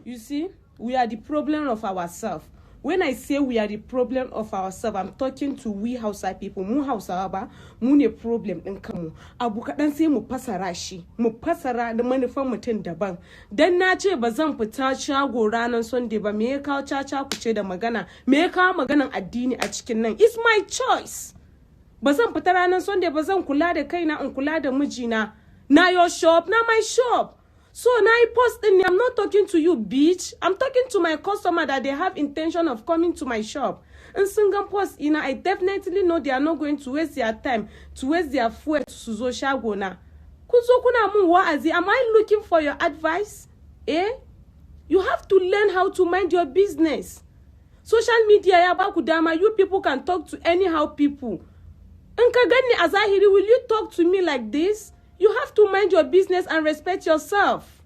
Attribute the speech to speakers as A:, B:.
A: You see, we are the problem of ourselves. When I say we are the problem of ourselves, I'm talking to we Hausa people. Mu Hausawa ba, mu ne problem ɗin kanmu. Abu kaɗan sai mu fasara shi, mu fasara da manufan mutum daban. Dan na ce ba zan fita shago ranar Sunday ba, me ya kawo caca kuce da magana, me ya kawo maganan addini a cikin nan. It's my choice. Ba zan fita ranar Sunday ba, zan kula da kaina, in kula da mijina. Na your shop, na my shop. So now I post in, I'm not talking to you, bitch. I'm talking to my customer that they have intention of coming to my shop. And single post, I definitely know they are not going to waste their time, to waste their fuel to suzo shago na. Kuzo kuna mu wa'azi, am I looking for your advice? You have to learn how to mind your business. Social media ya baku dama, you people can talk to anyhow people. Nka gani azahiri, will you talk to me like this? You have to mind your business and respect yourself.